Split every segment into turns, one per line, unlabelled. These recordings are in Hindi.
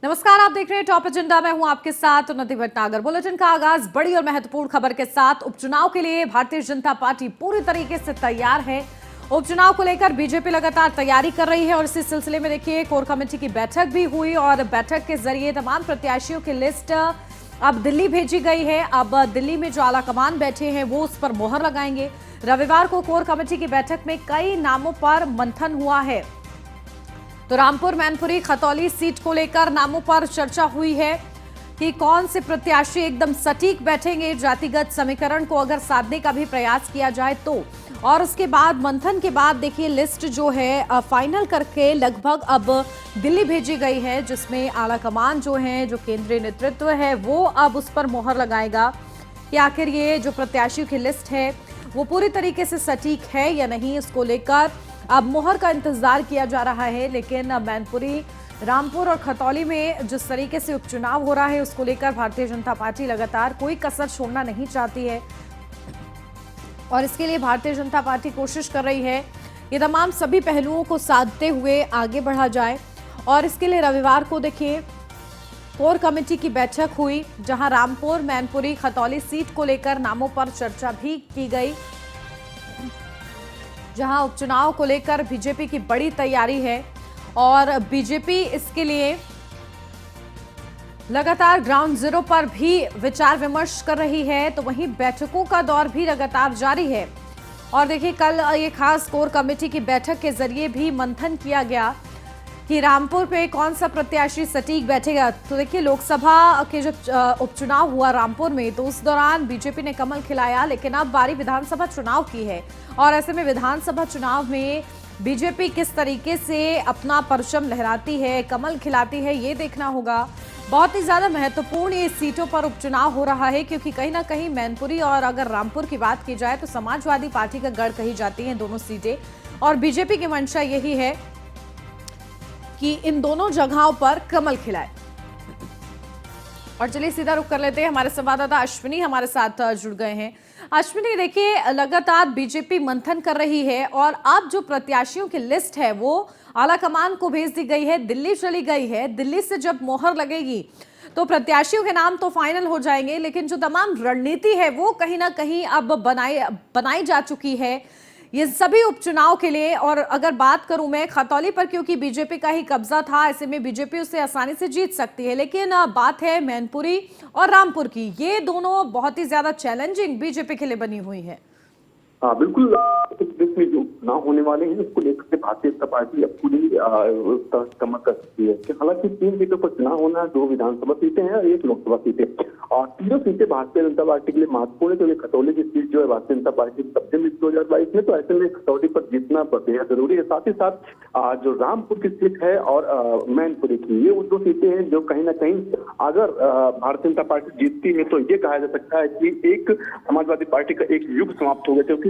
नमस्कार, आप देख रहे हैं टॉप एजेंडा। मैं हूं आपके साथ उन्नति भटनागर। बुलेटिन का आगाज बड़ी और महत्वपूर्ण खबर के साथ। उपचुनाव के लिए भारतीय जनता पार्टी पूरी तरीके से तैयार है। उपचुनाव को लेकर बीजेपी लगातार तैयारी कर रही है और इसी सिलसिले में देखिए कोर कमेटी की बैठक भी हुई और बैठक के जरिए तमाम प्रत्याशियों की लिस्ट अब दिल्ली भेजी गई है। अब दिल्ली में जो आला कमान बैठे हैं वो उस पर मोहर लगाएंगे। रविवार को कोर कमेटी की बैठक में कई नामों पर मंथन हुआ है। तो रामपुर, मैनपुरी, खतौली सीट को लेकर नामों पर चर्चा हुई है कि कौन से प्रत्याशी एकदम सटीक बैठेंगे। जातिगत समीकरण को अगर साधने का भी प्रयास किया जाए तो, और उसके बाद मंथन के बाद देखिए लिस्ट जो है फाइनल करके लगभग अब दिल्ली भेजी गई है, जिसमें आला कमान जो है, जो केंद्रीय नेतृत्व है, वो अब उस पर मोहर लगाएगा कि आखिर ये जो प्रत्याशियों की लिस्ट है वो पूरी तरीके से सटीक है या नहीं। इसको लेकर अब मोहर का इंतजार किया जा रहा है। लेकिन मैनपुरी, रामपुर और खतौली में जिस तरीके से उपचुनाव हो रहा है उसको लेकर भारतीय जनता पार्टी लगातार कोई कसर छोड़ना नहीं चाहती है और इसके लिए भारतीय जनता पार्टी कोशिश कर रही है ये तमाम सभी पहलुओं को साधते हुए आगे बढ़ा जाए। और इसके लिए रविवार को देखिए कोर कमेटी की बैठक हुई, जहां रामपुर, मैनपुरी, खतौली सीट को लेकर नामों पर चर्चा भी की गई, जहां उपचुनाव को लेकर बीजेपी की बड़ी तैयारी है और बीजेपी इसके लिए लगातार ग्राउंड जीरो पर भी विचार विमर्श कर रही है। तो वहीं बैठकों का दौर भी लगातार जारी है और देखिए कल ये खास कोर कमेटी की बैठक के जरिए भी मंथन किया गया कि रामपुर पे कौन सा प्रत्याशी सटीक बैठेगा। तो देखिए लोकसभा के जब उपचुनाव हुआ रामपुर में तो उस दौरान बीजेपी ने कमल खिलाया, लेकिन अब बारी विधानसभा चुनाव की है और ऐसे में विधानसभा चुनाव में बीजेपी किस तरीके से अपना परचम लहराती है, कमल खिलाती है, ये देखना होगा। बहुत ही ज्यादा महत्वपूर्ण ये सीटों पर उपचुनाव हो रहा है क्योंकि कहीं ना कहीं मैनपुरी और अगर रामपुर की बात की जाए तो समाजवादी पार्टी का गढ़ कही जाती है दोनों सीटें और बीजेपी की मंशा यही है कि इन दोनों जगहों पर कमल खिलाए। और चलिए सीधा रुख कर लेते हैं, हमारे संवाददाता अश्विनी हमारे साथ जुड़ गए हैं। अश्विनी, देखिए लगातार बीजेपी मंथन कर रही है और अब जो प्रत्याशियों की लिस्ट है वो आला कमान को भेज दी गई है, दिल्ली चली गई है। दिल्ली से जब मोहर लगेगी तो प्रत्याशियों के नाम तो फाइनल हो जाएंगे, लेकिन जो तमाम रणनीति है वो कहीं ना कहीं अब बनाई जा चुकी है ये सभी उपचुनाव के लिए। और अगर बात करूं मैं खतौली पर, क्योंकि बीजेपी का ही कब्जा था, ऐसे में बीजेपी उसे आसानी से जीत सकती है, लेकिन बात है मैनपुरी और रामपुर की, ये दोनों बहुत ही ज्यादा चैलेंजिंग बीजेपी के लिए बनी हुई है।
हाँ बिल्कुल, प्रदेश में जो चुनाव होने वाले हैं उसको लेकर के भारतीय जनता पार्टी अब पूरी कमर कर सकती है कि हालांकि 3 सीटों पर चुनाव होना है, 2 विधानसभा सीटें हैं और 1 लोकसभा सीटें और तीनों सीटें भारतीय जनता पार्टी के लिए महत्वपूर्ण है क्योंकि खतौली की सीट जो है भारतीय जनता पार्टी की कब्जे में 2022 में, तो ऐसे में खतौली पर जीतना बेहद जरूरी है। साथ ही साथ जो रामपुर की सीट है और मैनपुरी की, ये वो 2 सीटें हैं जो कहीं ना कहीं अगर भारतीय जनता पार्टी जीतती है तो ये कहा जा सकता है कि एक समाजवादी पार्टी का एक युग समाप्त हो गया, क्योंकि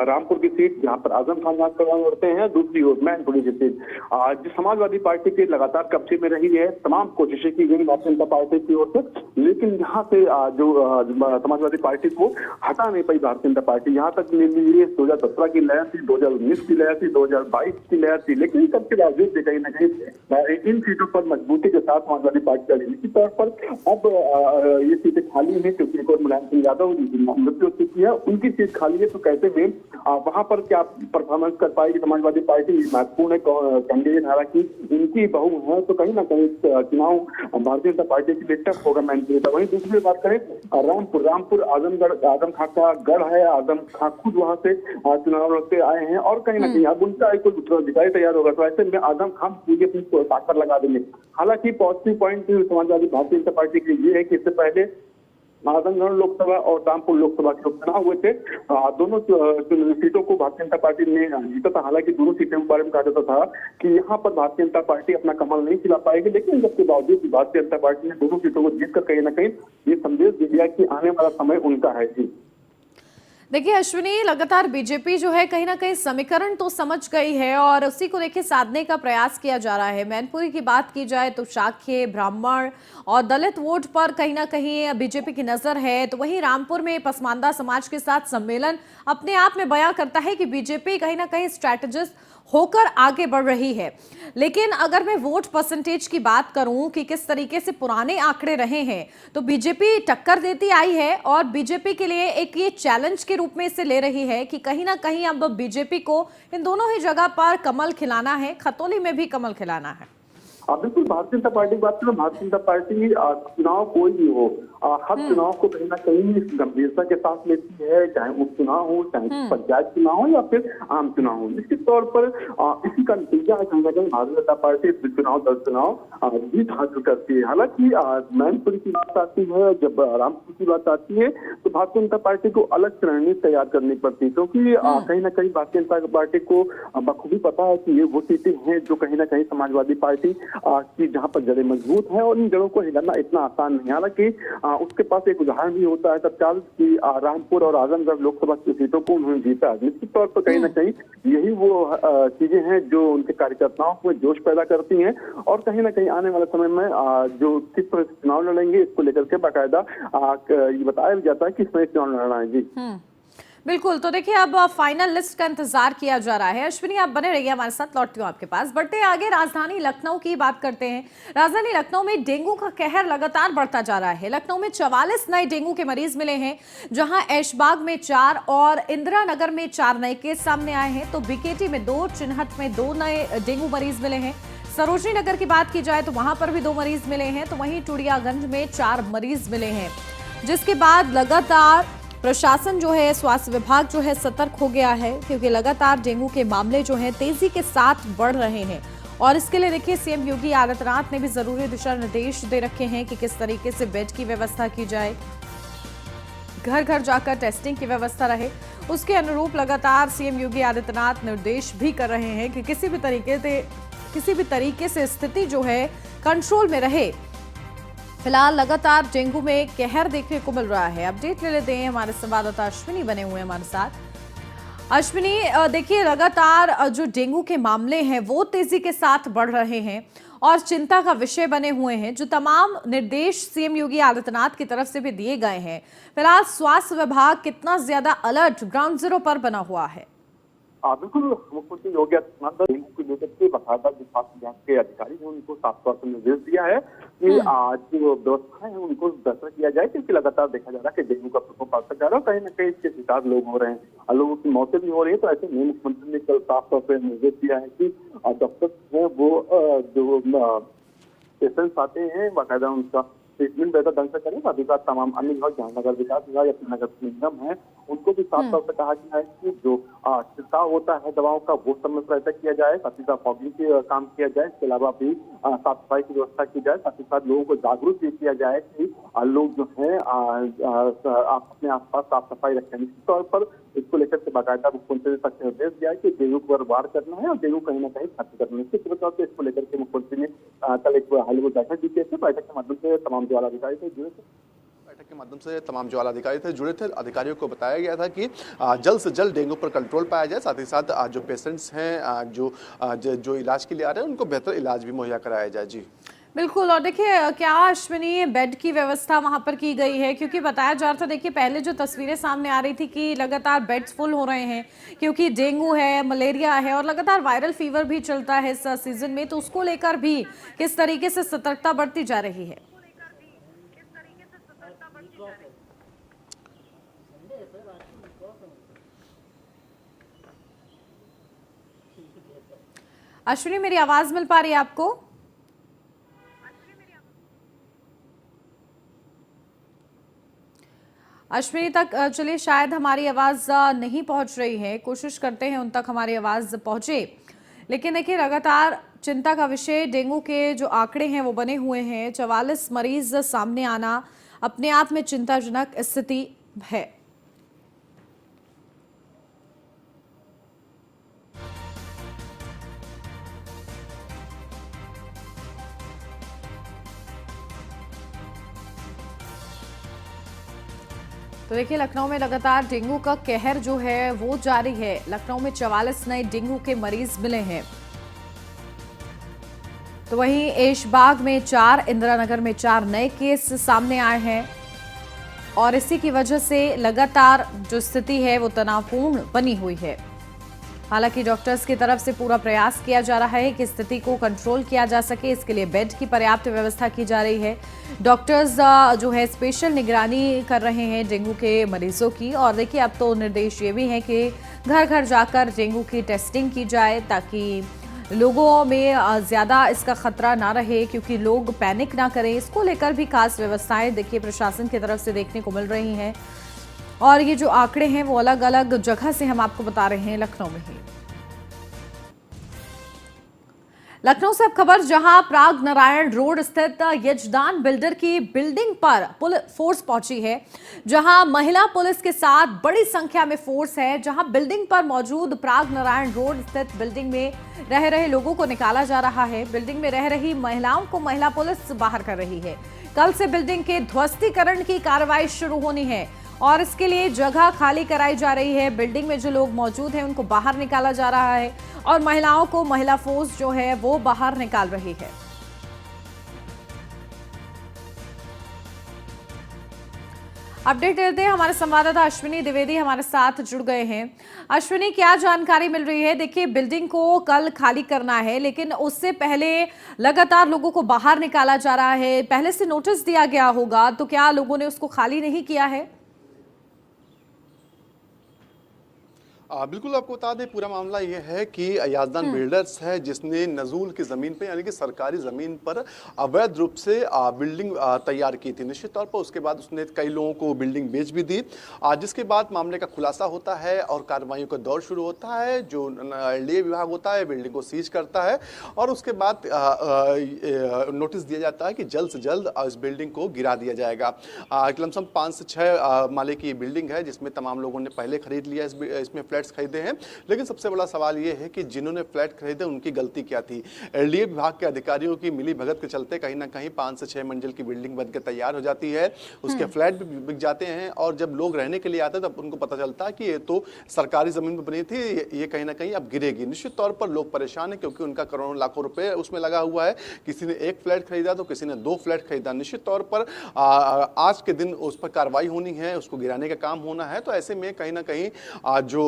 रामपुर की सीट जहां पर आजम खान राजप्रधान लड़ते हैं, दूसरी ओर मैनपुरी की सीट जो समाजवादी पार्टी के लगातार कब्जे में रही है। तमाम कोशिशें की गई भारतीय जनता पार्टी की ओर से, लेकिन यहाँ से जो समाजवादी पार्टी को हटा नहीं पाई भारतीय जनता पार्टी। यहाँ तक मिली 2017 की लहर थी, 2019 की लहर थी, 2022 की लहर थी, लेकिन सबके बावजूद कहीं ना कहीं इन सीटों पर मजबूती के साथ समाजवादी पार्टी चली। इसी तौर पर अब ये सीटें खाली है क्योंकि एक और मुलायम सिंह यादव मृत्यु हो चुकी है, उनकी सीट खाली है। तो कैसे में वहां पर क्या परफॉर्मेंस कर पाएगी समाजवादी पार्टी, महत्वपूर्ण है। कैंडिडेट हालांकि इनकी बहु है तो कहीं ना कहीं चुनाव भारतीय जनता पार्टी के लिए टफ होगा मैनपुरी का। वहीं दूसरी बात करें रामपुर आजम खां का गढ़ है, आजम खां खुद वहां से चुनाव लड़ते आए हैं और कहीं ना कहीं अब उनका कोई उत्तराधिकारी तैयार होगा तो ऐसे में आजम खां पूरी अपनी ताकत लगा देंगे। हालांकि positive point Samajwadi Bharatiya Janata party के ये है कि इससे पहले आजमगढ़ लोकसभा और रामपुर लोकसभा के उपचुनाव हुए थे, दोनों सीटों को भारतीय जनता पार्टी ने जीता था। हालांकि दोनों सीटें के बारे में कहा जाता था कि यहाँ पर भारतीय जनता पार्टी अपना कमल नहीं खिला पाएगी, लेकिन इसके बावजूद भारतीय जनता पार्टी ने दोनों सीटों को जीतकर कहीं ना कहीं ये संदेश दे दिया कि आने वाला समय उनका है। जी
देखिए अश्विनी, लगातार बीजेपी जो है कहीं ना कहीं समीकरण तो समझ गई है और उसी को देखिए साधने का प्रयास किया जा रहा है। मैनपुरी की बात की जाए तो शाक्य, ब्राह्मण और दलित वोट पर कहीं ना कहीं बीजेपी की नजर है, तो वहीं रामपुर में पसमानदा समाज के साथ सम्मेलन अपने आप में बयां करता है कि बीजेपी कहीं ना कहीं स्ट्रैटेजिस्ट होकर आगे बढ़ रही है। लेकिन अगर मैं वोट परसेंटेज की बात करूं कि किस तरीके से पुराने आंकड़े रहे हैं, तो बीजेपी टक्कर देती आई है और बीजेपी के लिए एक ये चैलेंज के रूप में इसे ले रही है कि कहीं ना कहीं अब बीजेपी को इन दोनों ही जगह पर कमल खिलाना है, खतौली में भी कमल खिलाना है।
बिल्कुल, भारतीय जनता पार्टी की बात करें, भारतीय जनता पार्टी चुनाव कोई भी हो, हर चुनाव को कहीं ना कहीं गंभीरता के साथ लेती है, चाहे उपचुनाव हो, चाहे पंचायत चुनाव हो या फिर आम चुनाव हो। निश्चित तौर पर इसी का नतीजा है कहीं ना कहीं भारतीय जनता पार्टी चुनाव दर चुनाव जीत हासिल करती है। हालांकि मैनपुरी की बात आती है, जब रामपुर की बात आती है, तो भारतीय जनता पार्टी को अलग रणनीति तैयार करनी पड़ती है, क्योंकि कहीं ना कहीं भारतीय जनता पार्टी को बखूबी पता है कि ये वो सीटें हैं जो कहीं ना कहीं समाजवादी पार्टी की जहां पर जड़ें मजबूत हैं और इन जड़ों को हिलाना इतना आसान नहीं। हालांकि उसके पास एक उदाहरण भी होता है तत्काल की रामपुर और आजमगढ़ लोकसभा की सीटों को उन्होंने जीता। निश्चित तौर पर कहीं ना कहीं यही वो चीजें हैं जो उनके कार्यकर्ताओं में जोश पैदा करती हैं और कहीं ना कहीं आने वाले समय में जो किस तरह से चुनाव लड़ेंगे इसको लेकर के बाकायदा ये बताया भी जाता है कि इसमें चुनाव लड़ना है। जी
बिल्कुल, तो देखिए अब फाइनल लिस्ट का इंतजार किया जा रहा है। अश्विनी, आप बने रहिए हमारे साथ, लौटती हूँ आपके पास। बढ़ते आगे राजधानी लखनऊ की बात करते हैं। राजधानी लखनऊ में डेंगू का कहर लगातार बढ़ता जा रहा है। लखनऊ में 44 नए डेंगू के मरीज मिले हैं, जहां ऐशबाग में 4 और इंदिरा नगर में 4 नए केस सामने आए हैं, तो बीकेटी में 2, चिन्हट में 2 नए डेंगू मरीज मिले हैं। सरोजनी नगर की बात की जाए तो वहां पर भी 2 मरीज मिले हैं, तो वहीं टूड़ियागंज में 4 मरीज मिले हैं, जिसके बाद लगातार प्रशासन जो है, स्वास्थ्य विभाग जो है सतर्क हो गया है, क्योंकि लगातार डेंगू के मामले जो हैं तेजी के साथ बढ़ रहे हैं। और इसके लिए देखिए सीएम योगी आदित्यनाथ ने भी जरूरी दिशा निर्देश दे रखे हैं कि किस तरीके से बेड की व्यवस्था की जाए, घर घर जाकर टेस्टिंग की व्यवस्था रहे। उसके अनुरूप लगातार सीएम योगी आदित्यनाथ निर्देश भी कर रहे हैं कि किसी भी तरीके से स्थिति जो है कंट्रोल में रहे। फिलहाल लगातार डेंगू में कहर देखने को मिल रहा है। अपडेट ले लेते हैं, हमारे संवाददाता अश्विनी बने हुए हैं हमारे साथ। अश्विनी, देखिए लगातार जो डेंगू के मामले हैं वो तेजी के साथ बढ़ रहे हैं और चिंता का विषय बने हुए हैं, जो तमाम निर्देश सीएम योगी आदित्यनाथ की तरफ से भी दिए गए हैं। फिलहाल स्वास्थ्य विभाग कितना ज्यादा अलर्ट ग्राउंड जीरो पर बना हुआ है?
बिल्कुल, मुख्यमंत्री योगी आदित्यनाथ डेंगू को लेकर के बाकायदा जो स्वास्थ्य विभाग के अधिकारी हैं उनको साफ तौर पर निर्देश दिया है कि जो व्यवस्थाएं हैं उनको बेहतर किया जाए, क्योंकि लगातार देखा जा रहा है कि डेंगू का प्रकोप बढ़ता जा रहा है, कहीं ना कहीं इसके शिकार लोग हो रहे हैं, लोगों की मौतें भी हो रही है। तो ऐसे में मुख्यमंत्री ने कल साफ तौर पर निर्देश दिया है कि डॉक्टर हैं वो जो पेशेंट्स आते हैं बाकायदा उनका ट्रीटमेंट बेहतर ढंग से करें। साथ ही साथ तमाम अन्य विभाग, जहाँ नगर विकास विभाग या फिर नगर निगम है, उनको भी साफ तौर पर कहा गया है कि जो छिड़काव होता है दवाओं का वो समय पर ऐसा किया जाए, साथ ही साथ फॉगिंग के काम किया जाए, इसके अलावा भी साफ सफाई की व्यवस्था की जाए, साथ ही साथ लोगों को जागरूक भी किया जाए कि लोग जो है अपने आसपास साफ सफाई रखें। निश्चित तौर पर इसको लेकर के बाकायदा मुख्यमंत्री तक निर्देश दिया है कि डेंगू पर वार करना है और डेंगू कहीं ना कहीं खत्म करना है। इसके तौर पर इसको लेकर के मुख्यमंत्री ने कल एक हाईलेवल बैठक भी की थी। बैठक के माध्यम से तमाम जो अधिकारी थे जुड़े थे।
बैठक के माध्यम से तमाम जो अधिकारी थे जुड़े थे, अधिकारियों को बताया गया था कि जल्द से जल्द डेंगू पर कंट्रोल पाया जाए, साथ ही साथ जो पेशेंट्स हैं जो इलाज के लिए आ रहे हैं उनको बेहतर इलाज भी मुहैया कराया जाए। जी
बिल्कुल, और देखिए क्या अश्विनी बेड की व्यवस्था वहां पर की गई है? क्योंकि बताया जा रहा था, देखिए पहले जो तस्वीरें सामने आ रही थी कि लगातार बेड्स फुल हो रहे हैं, क्योंकि डेंगू है, मलेरिया है और लगातार वायरल फीवर भी चलता है इस सीजन में, तो उसको लेकर भी किस तरीके से सतर्कता बरती जा रही है? अश्विनी, मेरी आवाज मिल पा रही है आपको? अश्विनी तक चलिए शायद हमारी आवाज नहीं पहुंच रही है, कोशिश करते हैं उन तक हमारी आवाज पहुंचे। लेकिन देखिए लगातार चिंता का विषय डेंगू के जो आंकड़े हैं वो बने हुए हैं। 44 मरीज सामने आना अपने आप में चिंताजनक स्थिति है। तो देखिए लखनऊ में लगातार डेंगू का कहर जो है वो जारी है। लखनऊ में 44 नए डेंगू के मरीज मिले हैं, तो वहीं ऐशबाग में 4, इंदिरा नगर में 4 नए केस सामने आए हैं और इसी की वजह से लगातार जो स्थिति है वो तनावपूर्ण बनी हुई है। हालांकि डॉक्टर्स की तरफ से पूरा प्रयास किया जा रहा है कि स्थिति को कंट्रोल किया जा सके। इसके लिए बेड की पर्याप्त व्यवस्था की जा रही है। डॉक्टर्स जो है स्पेशल निगरानी कर रहे हैं डेंगू के मरीजों की। और देखिए अब तो निर्देश ये भी हैं कि घर घर जाकर डेंगू की टेस्टिंग की जाए ताकि लोगों में ज़्यादा इसका खतरा ना रहे, क्योंकि लोग पैनिक ना करें। इसको लेकर भी खास व्यवस्थाएं देखिए प्रशासन की तरफ से देखने को मिल रही हैं। और ये जो आंकड़े हैं वो अलग अलग जगह से हम आपको बता रहे हैं, लखनऊ में ही। लखनऊ से अब खबर, जहां प्राग नारायण रोड स्थित यजदान बिल्डर की बिल्डिंग पर फोर्स पहुंची है, जहां महिला पुलिस के साथ बड़ी संख्या में फोर्स है, जहां बिल्डिंग पर मौजूद प्राग नारायण रोड स्थित बिल्डिंग में रह रहे लोगों को निकाला जा रहा है। बिल्डिंग में रह रही महिलाओं को महिला पुलिस बाहर कर रही है। कल से बिल्डिंग के ध्वस्तीकरण की कार्रवाई शुरू होनी है और इसके लिए जगह खाली कराई जा रही है। बिल्डिंग में जो लोग मौजूद हैं उनको बाहर निकाला जा रहा है और महिलाओं को महिला फोर्स जो है वो बाहर निकाल रही है। अपडेट देते हैं, हमारे संवाददाता अश्विनी द्विवेदी हमारे साथ जुड़ गए हैं। अश्विनी, क्या जानकारी मिल रही है? देखिए बिल्डिंग को कल खाली करना है, लेकिन उससे पहले लगातार लोगों को बाहर निकाला जा रहा है। पहले से नोटिस दिया गया होगा, तो क्या लोगों ने उसको खाली नहीं किया है?
बिल्कुल, आपको बता दें पूरा मामला ये है कि याजदान बिल्डर्स है जिसने नजूल की ज़मीन पर यानी कि सरकारी ज़मीन पर अवैध रूप से बिल्डिंग तैयार की थी। निश्चित तौर पर उसके बाद उसने कई लोगों को बिल्डिंग बेच भी दी, जिसके बाद मामले का खुलासा होता है और कार्रवाइयों का दौर शुरू होता है। जो एलडीए विभाग होता है बिल्डिंग को सीज करता है और उसके बाद नोटिस दिया जाता है कि जल्द से जल्द इस बिल्डिंग को गिरा दिया जाएगा। लमसम 5 से 6 माले की बिल्डिंग है जिसमें तमाम लोगों ने पहले खरीद लिया, इसमें फ्लैट्स खरीदे हैं। लेकिन सबसे बड़ा सवाल यह है कि जिन्होंने फ्लैट खरीदे उनकी गलती क्या थी। एलडीए विभाग के अधिकारियों की मिली भगत के चलते कहीं ना कहीं 5 से 6 मंजिल की बिल्डिंग बनकर तैयार हो जाती है, उसके फ्लैट भी बिक जाते हैं और जब लोग रहने के लिए आते हैं तब उनको पता चलता है कि ये तो सरकारी जमीन पर बनी थी, ये कहीं ना कहीं अब गिरेगी। निश्चित तौर पर लोग परेशान है क्योंकि उनका करोड़ों लाखों रुपए उसमें लगा हुआ है। किसी ने 1 फ्लैट खरीदा तो किसी ने 2 फ्लैट खरीदा। निश्चित तौर पर आज के दिन उस पर कार्रवाई होनी है, उसको गिराने का काम होना है। तो ऐसे में कहीं ना कहीं जो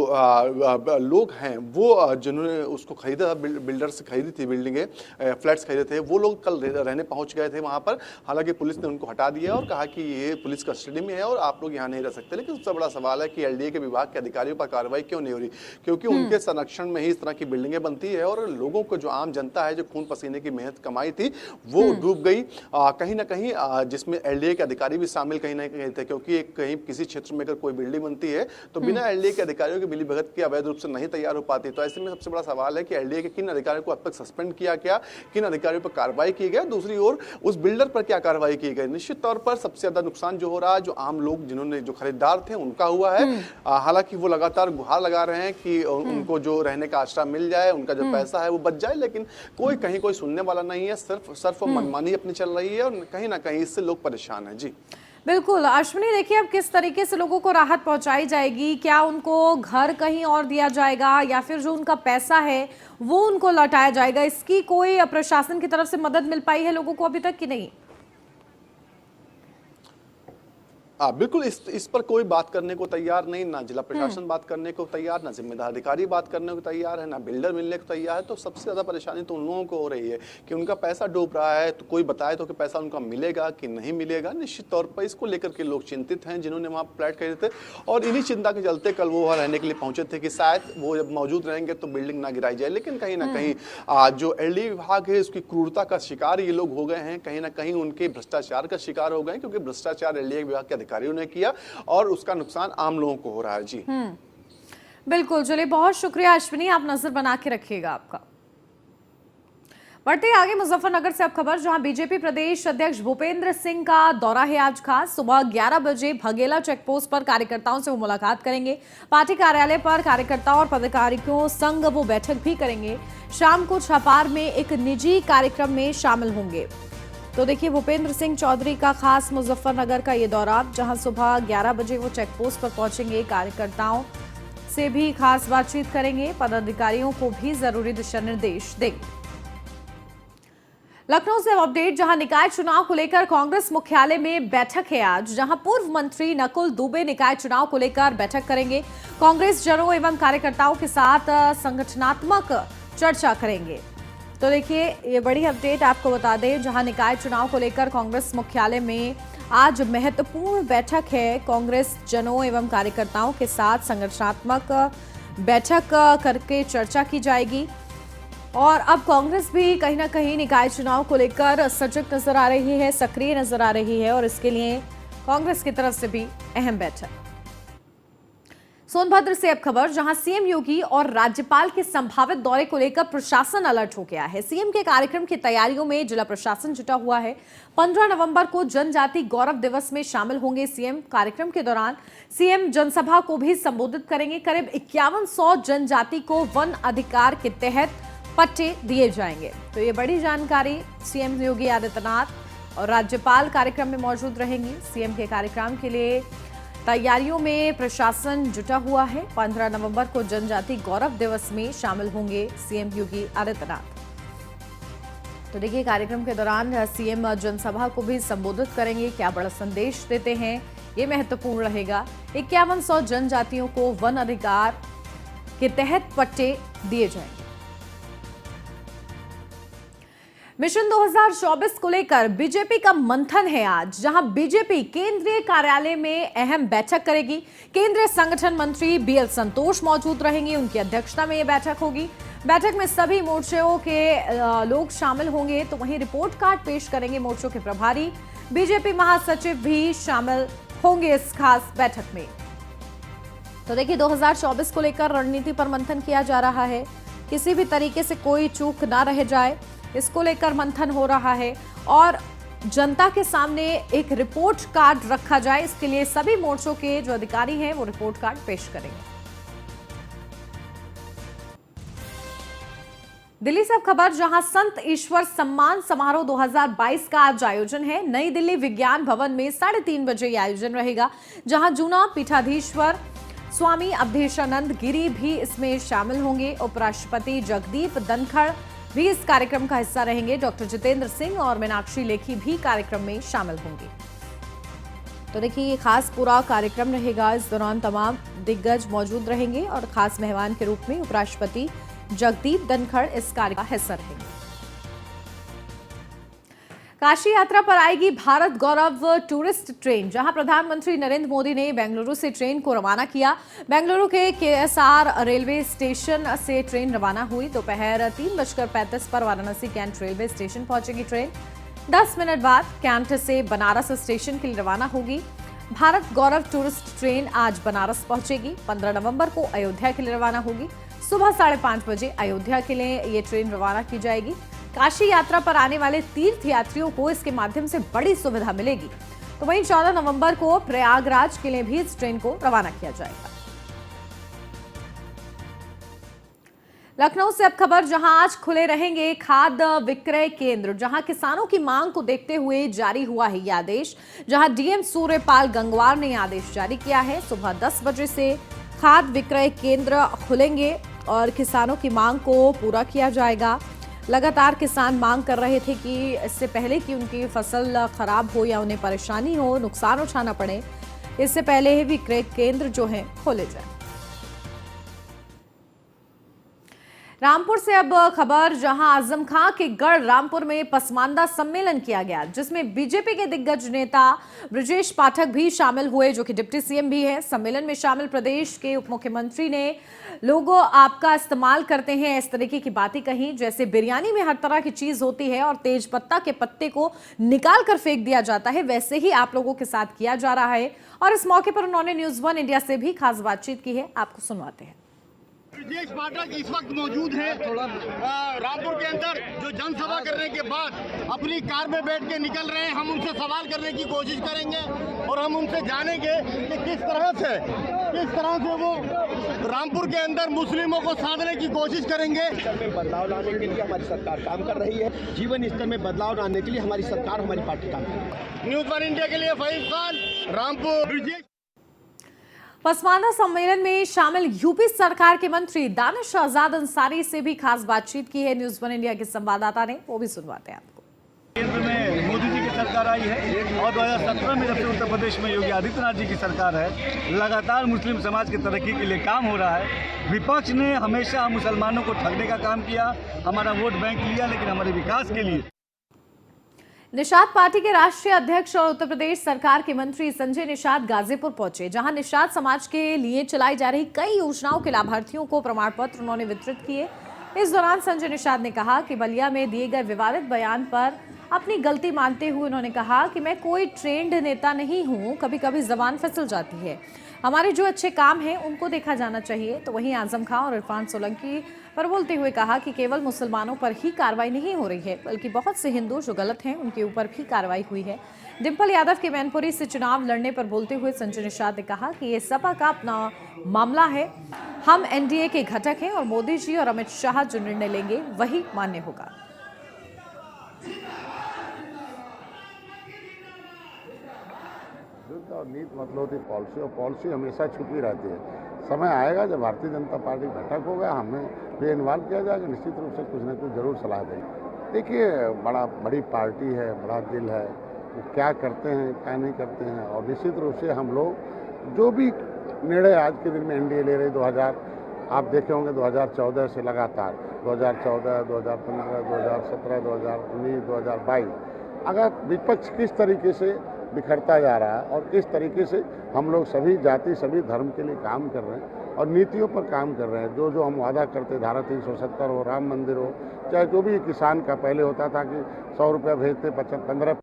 लोग हैं वो जिन्होंने उसको खरीदा, बिल्डर से खरीदी थी बिल्डिंगें, फ्लैट्स खरीदे थे, वो लोग कल रहने पहुंच गए थे वहां पर। हालांकि पुलिस ने उनको हटा दिया और कहा कि ये पुलिस कस्टडी में है और आप लोग यहाँ नहीं रह सकते। लेकिन सबसे बड़ा सवाल है कि एलडीए के विभाग के अधिकारियों पर कार्रवाई क्यों नहीं हो रही, क्योंकि उनके संरक्षण में ही इस तरह की बिल्डिंगें बनती है और लोगों को, जो आम जनता है, जो खून पसीने की मेहनत कमाई थी वो डूब गई कहीं ना कहीं, जिसमें एलडीए के अधिकारी भी शामिल कहीं ना कहीं थे। क्योंकि कहीं किसी क्षेत्र में अगर कोई बिल्डिंग बनती है तो बिना एलडीए के अधिकारियों की मिली भगत की अवैध रूप से नहीं तैयार हो पाती। तो ऐसे में सबसे बड़ा सवाल है कि एलडीए के किन अधिकारियों को अब तक सस्पेंड किया गया, किन अधिकारियों पर कार्रवाई की गई, दूसरी ओर उस बिल्डर पर क्या कार्रवाई की गई। निश्चित तौर पर सबसे ज्यादा नुकसान जो हो रहा है जो आम लोग, जिन्होंने, जो खरीदार थे, उनका हुआ है। हालांकि वो लगातार गुहार लगा रहे हैं कि उनको जो रहने का आश्रय मिल जाए, उनका जो पैसा है वो बच जाए, लेकिन कोई कहीं कोई सुनने वाला नहीं है। सिर्फ मनमानी अपनी चल रही है और कहीं ना कहीं इससे लोग परेशान हैं। जी
बिल्कुल अश्विनी, देखिए अब किस तरीके से लोगों को राहत पहुंचाई जाएगी? क्या उनको घर कहीं और दिया जाएगा या फिर जो उनका पैसा है वो उनको लौटाया जाएगा? इसकी कोई प्रशासन की तरफ से मदद मिल पाई है लोगों को अभी तक कि नहीं?
बिल्कुल, इस पर कोई बात करने को तैयार नहीं, ना जिला प्रशासन बात करने को तैयार, ना जिम्मेदार अधिकारी बात करने को तैयार है, ना बिल्डर मिलने को तैयार है। तो सबसे ज्यादा परेशानी तो उन लोगों को हो रही है कि उनका पैसा डूब रहा है। तो कोई बताए तो कि पैसा उनका मिलेगा कि नहीं मिलेगा। निश्चित तौर पर इसको लेकर के लोग चिंतित हैं जिन्होंने वहाँ फ्लैट खरीदे थे और इन्हीं चिंता के चलते कल वो वहाँ रहने के लिए पहुंचे थे कि शायद वो जब मौजूद रहेंगे तो बिल्डिंग ना गिराई जाए। लेकिन कहीं ना कहीं जो एलडीए विभाग है उसकी क्रूरता का शिकार ये लोग हो गए हैं, कहीं ना कहीं उनके भ्रष्टाचार का शिकार हो गए, क्योंकि भ्रष्टाचार एलडीए विभाग के अधिकारियों ने किया और उसका नुकसान आम लोगों को हो रहा है। जी
बिल्कुल, चलिए बहुत शुक्रिया अश्विनी, आप नजर बना के रखिएगा आपका। बढ़ते आगे मुजफ्फरनगर से अब खबर, जहां बीजेपी प्रदेश अध्यक्ष भूपेंद्र सिंह का दौरा है आज खास। सुबह 11 बजे भगेला चेकपोस्ट पर कार्यकर्ताओं से वो मुलाकात करेंगे। पार्टी कार्यालय पर कार्यकर्ताओं और पदाधिकारियों संग वो बैठक भी करेंगे। शाम को छपार में एक निजी कार्यक्रम में शामिल होंगे। तो देखिए भूपेंद्र सिंह चौधरी का खास मुजफ्फरनगर का ये दौरा, जहां सुबह 11 बजे वो चेकपोस्ट पर पहुंचेंगे, कार्यकर्ताओं से भी खास बातचीत करेंगे, पदाधिकारियों को भी जरूरी दिशा निर्देश देंगे। लखनऊ से अब अपडेट, जहां निकाय चुनाव को लेकर कांग्रेस मुख्यालय में बैठक है आज, जहां पूर्व मंत्री नकुल दुबे निकाय चुनाव को लेकर बैठक करेंगे। कांग्रेस जनों एवं कार्यकर्ताओं के साथ संगठनात्मक चर्चा करेंगे। तो देखिए, ये बड़ी अपडेट आपको बता दें, जहां निकाय चुनाव को लेकर कांग्रेस मुख्यालय में आज महत्वपूर्ण बैठक है। कांग्रेस जनों एवं कार्यकर्ताओं के साथ संगठनात्मक बैठक करके चर्चा की जाएगी। और अब कांग्रेस भी कहीं ना कहीं निकाय चुनाव को लेकर सजग नजर आ रही है, सक्रिय नजर आ रही है, और इसके लिए कांग्रेस की तरफ से भी अहम बैठक। सोनभद्र से अब खबर, जहां सीएम योगी और राज्यपाल के संभावित दौरे को लेकर प्रशासन अलर्ट हो गया है। सीएम के कार्यक्रम की तैयारियों में जिला प्रशासन जुटा हुआ है। 15 नवंबर को जनजाति गौरव दिवस में शामिल होंगे सीएम। कार्यक्रम के दौरान सीएम जनसभा को भी संबोधित करेंगे। करीब 5100 जनजाति को वन अधिकार के तहत पट्टे दिए जाएंगे। तो ये बड़ी जानकारी, सीएम योगी आदित्यनाथ और राज्यपाल कार्यक्रम में मौजूद रहेंगी। सीएम के कार्यक्रम के लिए तैयारियों में प्रशासन जुटा हुआ है। 15 नवंबर को जनजाति गौरव दिवस में शामिल होंगे सीएम योगी आदित्यनाथ। तो देखिए, कार्यक्रम के दौरान सीएम जनसभा को भी संबोधित करेंगे। क्या बड़ा संदेश देते हैं, ये महत्वपूर्ण रहेगा। 5100 जनजातियों को वन अधिकार के तहत पट्टे दिए जाएंगे। मिशन 2024 को लेकर बीजेपी का मंथन है आज, जहां बीजेपी केंद्रीय कार्यालय में अहम बैठक करेगी। केंद्रीय संगठन मंत्री बीएल संतोष मौजूद रहेंगे, उनकी अध्यक्षता में यह बैठक होगी। बैठक में सभी मोर्चों के लोग शामिल होंगे। तो वहीं रिपोर्ट कार्ड पेश करेंगे मोर्चों के प्रभारी। बीजेपी महासचिव भी शामिल होंगे इस खास बैठक में। तो देखिए, 2024 को लेकर रणनीति पर मंथन किया जा रहा है। किसी भी तरीके से कोई चूक ना रह जाए, इसको लेकर मंथन हो रहा है। और जनता के सामने एक रिपोर्ट कार्ड रखा जाए, इसके लिए सभी मोर्चों के जो अधिकारी हैं वो रिपोर्ट कार्ड पेश करेंगे। दिल्ली से अब खबर, जहां संत ईश्वर सम्मान समारोह 2022 का आज आयोजन है। नई दिल्ली विज्ञान भवन में 3:30 बजे यह आयोजन रहेगा, जहां जूना पीठाधीश्वर स्वामी अवधेशानंद गिरी भी इसमें शामिल होंगे। उपराष्ट्रपति जगदीप धनखड़ भी इस कार्यक्रम का हिस्सा रहेंगे। डॉक्टर जितेंद्र सिंह और मीनाक्षी लेखी भी कार्यक्रम में शामिल होंगे। तो देखिए, ये खास पूरा कार्यक्रम रहेगा। इस दौरान तमाम दिग्गज मौजूद रहेंगे और खास मेहमान के रूप में उपराष्ट्रपति जगदीप धनखड़ इस कार्य का हिस्सा रहेंगे। काशी यात्रा पर आएगी भारत गौरव टूरिस्ट ट्रेन, जहां प्रधानमंत्री नरेंद्र मोदी ने बेंगलुरु से ट्रेन को रवाना किया। बेंगलुरु के केएसआर रेलवे स्टेशन से ट्रेन रवाना हुई। दोपहर 3:35 पर वाराणसी कैंट रेलवे स्टेशन पहुंचेगी ट्रेन। 10 मिनट बाद कैंट से बनारस स्टेशन के लिए रवाना होगी। भारत गौरव टूरिस्ट ट्रेन आज बनारस पहुंचेगी। 15 नवंबर को अयोध्या के लिए रवाना होगी। सुबह 5:30 बजे अयोध्या के लिए ये ट्रेन रवाना की जाएगी। काशी यात्रा पर आने वाले तीर्थ यात्रियों को इसके माध्यम से बड़ी सुविधा मिलेगी। तो वहीं 14 नवंबर को प्रयागराज के लिए भी इस ट्रेन को रवाना किया जाएगा। लखनऊ से अब खबर, जहां आज खुले रहेंगे खाद विक्रय केंद्र, जहां किसानों की मांग को देखते हुए जारी हुआ है यह आदेश। जहां डीएम सूर्यपाल गंगवार ने आदेश जारी किया है। सुबह 10 बजे से खाद विक्रय केंद्र खुलेंगे और किसानों की मांग को पूरा किया जाएगा। लगातार किसान मांग कर रहे थे कि इससे पहले कि उनकी फसल खराब हो या उन्हें परेशानी हो, नुकसान उठाना पड़े, इससे पहले ही विक्रय केंद्र जो हैं खोले जाए। रामपुर से अब खबर, जहां आजम खां के गढ़ रामपुर में पसमानदा सम्मेलन किया गया, जिसमें बीजेपी के दिग्गज नेता ब्रजेश पाठक भी शामिल हुए, जो कि डिप्टी सीएम भी हैं। सम्मेलन में शामिल प्रदेश के उप मुख्यमंत्री ने लोगों आपका इस्तेमाल करते हैं इस तरीके की बातें कही, जैसे बिरयानी में हर तरह की चीज होती है और तेज पत्ता के पत्ते को निकाल कर फेंक दिया जाता है, वैसे ही आप लोगों के साथ किया जा रहा है। और इस मौके पर उन्होंने न्यूज़ 1 इंडिया से भी खास बातचीत की है, आपको सुनवाते हैं।
ब्रजेश पाठक इस वक्त मौजूद है रामपुर के अंदर, जो जनसभा करने के बाद अपनी कार में बैठ के निकल रहे हैं। हम उनसे सवाल करने की कोशिश करेंगे और हम उनसे जानेंगे कि किस तरह से वो रामपुर के अंदर मुस्लिमों को साधने की कोशिश करेंगे।
में बदलाव लाने के लिए हमारी सरकार काम कर रही है। जीवन स्तर में बदलाव लाने के लिए हमारी सरकार, हमारी पार्टी काम कर रही है।
न्यूज़ 1 इंडिया के लिए फहीम खान, रामपुर।
पसमानदा सम्मेलन में शामिल यूपी सरकार के मंत्री दानिश आजाद अंसारी से भी खास बातचीत की है न्यूज़ 1 इंडिया के संवाददाता ने, वो भी सुनवाते हैं आपको।
केंद्र में मोदी जी की सरकार आई है और 2017 में जब से उत्तर प्रदेश में योगी आदित्यनाथ जी की सरकार है, लगातार मुस्लिम समाज की तरक्की के लिए काम हो रहा है। विपक्ष ने हमेशा मुसलमानों को ठगने का काम किया, हमारा वोट बैंक लिया, लेकिन हमारे विकास के लिए।
निषाद पार्टी के राष्ट्रीय अध्यक्ष और उत्तर प्रदेश सरकार के मंत्री संजय निषाद गाजीपुर पहुंचे, जहां निषाद समाज के लिए चलाई जा रही कई योजनाओं के लाभार्थियों को प्रमाण पत्र उन्होंने वितरित किए। इस दौरान संजय निषाद ने कहा कि बलिया में दिए गए विवादित बयान पर अपनी गलती मानते हुए उन्होंने कहा कि मैं कोई ट्रेंड नेता नहीं हूं, कभी कभी जबान फिसल जाती है। हमारे जो अच्छे काम हैं उनको देखा जाना चाहिए। तो वहीं आजम खां और इरफान सोलंकी पर बोलते हुए कहा कि केवल मुसलमानों पर ही कार्रवाई नहीं हो रही है, बल्कि बहुत से हिंदू जो गलत हैं उनके ऊपर भी कार्रवाई हुई है। डिंपल यादव के मैनपुरी से चुनाव लड़ने पर बोलते हुए संजय निषाद ने कहा कि ये सपा का अपना मामला है, हम एनडीए के घटक हैं और मोदी जी और अमित शाह जो निर्णय लेंगे वही मान्य होगा।
और नीति मतलब होती पॉलिसी, और पॉलिसी हमेशा छुपी रहती है। समय आएगा जब भारतीय जनता पार्टी घटक होगा, हमें भी इन्वॉल्व किया जाएगा, निश्चित रूप से कुछ न कुछ जरूर सलाह देंगे। देखिए, बड़ी पार्टी है, बड़ा दिल है, वो क्या करते हैं क्या नहीं करते हैं, और निश्चित रूप से हम लोग जो भी निर्णय आज के दिन में एनडीए ले रही, आप देखे होंगे 2014 से लगातार 2014, 2015, 2017, 2019, 2022, अगर विपक्ष किस तरीके से बिखरता जा रहा है और किस तरीके से हम लोग सभी जाति सभी धर्म के लिए काम कर रहे हैं और नीतियों पर काम कर रहे हैं। जो जो हम वादा करते, धारा 370 हो, राम मंदिर हो, चाहे जो भी किसान का पहले होता था कि 100 रुपया भेजते, 15।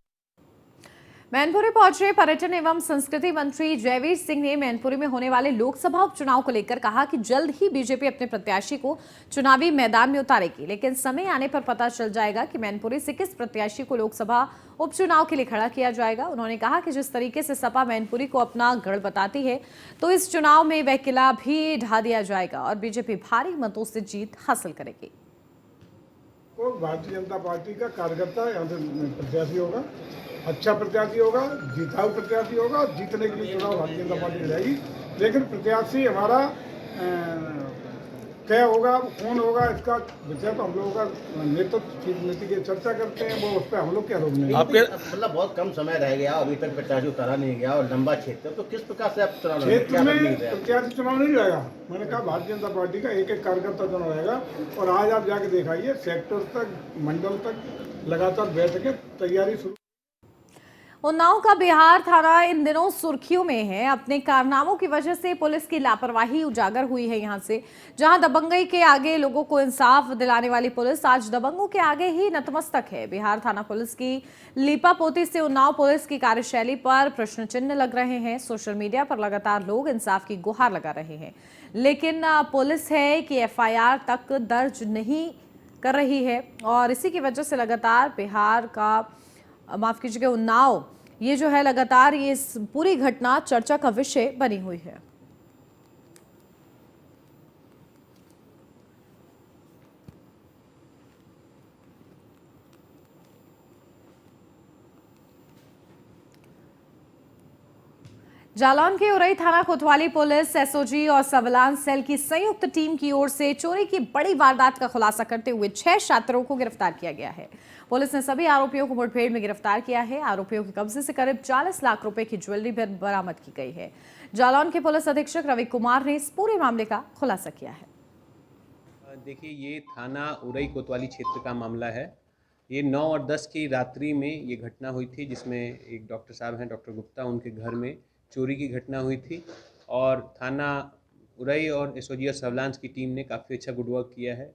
मैनपुरी पहुंचे पर्यटन एवं संस्कृति मंत्री जयवीर सिंह ने मैनपुरी में होने वाले लोकसभा उपचुनाव को लेकर कहा कि जल्द ही बीजेपी अपने प्रत्याशी को चुनावी मैदान में उतारेगी, लेकिन समय आने पर पता चल जाएगा कि मैनपुरी से किस प्रत्याशी को लोकसभा उपचुनाव के लिए खड़ा किया जाएगा। उन्होंने कहा कि जिस तरीके से सपा मैनपुरी को अपना गढ़ बताती है, तो इस चुनाव में वह किला भी ढा दिया जाएगा और बीजेपी भारी मतों से जीत हासिल करेगी।
भारतीय जनता पार्टी का कार्यकर्ता यहाँ से प्रत्याशी होगा, अच्छा प्रत्याशी होगा, जीताऊ प्रत्याशी होगा। जीतने के लिए चुनाव भारतीय जनता पार्टी लड़ेगी, लेकिन प्रत्याशी हमारा क्या होगा, कौन होगा, इसका विषय तो हम लोगों का नेतृत्व नीति की चर्चा करते हैं, वो उस पर हम लोग क्या रोक नहीं।
आपके मतलब बहुत कम समय रह गया, अभी तक प्रत्याशी उतारा नहीं गया और लंबा क्षेत्र, तो किस प्रकार से आप चुनाव
क्षेत्र में प्रत्याशी चुनाव नहीं लड़ेगा। मैंने कहा भारतीय जनता पार्टी का एक एक कार्यकर्ता चुनाव रहेगा और आज आप जाके दिखाइए सेक्टर तक, मंडल तक लगातार बैठकें तैयारी शुरू।
उन्नाव का बिहार थाना इन दिनों सुर्खियों में है। अपने कारनामों की वजह से पुलिस की लापरवाही उजागर हुई है। यहां से जहां दबंगई के आगे लोगों को इंसाफ दिलाने वाली पुलिस आज दबंगों के आगे ही नतमस्तक है। बिहार थाना पुलिस की लीपापोती से उन्नाव पुलिस की कार्यशैली पर प्रश्न चिन्ह लग रहे हैं। सोशल मीडिया पर लगातार लोग इंसाफ की गुहार लगा रहे हैं, लेकिन पुलिस है कि एफआईआर तक दर्ज नहीं कर रही है और इसी की वजह से लगातार बिहार का, माफ कीजिएगा, उन्नाव, ये जो है लगातार ये पूरी घटना चर्चा का विषय बनी हुई है। जालौन के उरई थाना कोतवाली पुलिस, एसओजी और सर्विलांस सेल की संयुक्त टीम की ओर से चोरी की बड़ी वारदात का खुलासा करते हुए 6 छात्रों को गिरफ्तार किया गया है। पुलिस ने सभी आरोपियों को मुठभेड़ में गिरफ्तार किया है। आरोपियों के कब्जे से करीब 40 लाख रुपए की ज्वेलरी भी बरामद की गई है। जालौन के पुलिस अधीक्षक रवि कुमार ने इस पूरे मामले का खुलासा किया है।
देखिए, ये थाना उरई कोतवाली क्षेत्र का मामला है। ये 9 और 10 की रात्रि में ये घटना हुई थी, जिसमें एक डॉक्टर साहब हैं, डॉक्टर गुप्ता, उनके घर में चोरी की घटना हुई थी और थाना उरई और एसओजी और सर्विलांस की टीम ने काफ़ी अच्छा गुडवर्क किया है।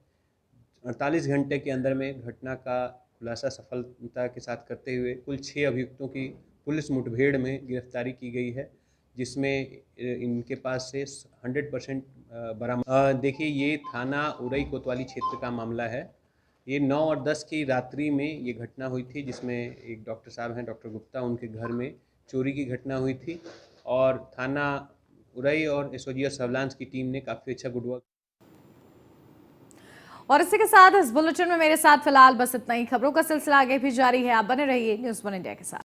48 घंटे के अंदर में घटना का खुलासा सफलता के साथ करते हुए कुल 6 अभियुक्तों की पुलिस मुठभेड़ में गिरफ्तारी की गई है, जिसमें इनके पास से 100% बरामद। देखिए, ये थाना उरई कोतवाली क्षेत्र का मामला है। ये 9 और 10 की रात्रि में ये घटना हुई थी, जिसमें एक डॉक्टर साहब हैं, डॉक्टर गुप्ता, उनके घर में चोरी की घटना हुई थी और थाना उरई और एसओजी और सर्विलांस की टीम ने काफ़ी अच्छा गुडवर्क।
और इसी के साथ इस बुलेटिन में मेरे साथ फिलहाल बस इतना ही। खबरों का सिलसिला आगे भी जारी है, आप बने रहिए न्यूज़ 1 इंडिया के साथ।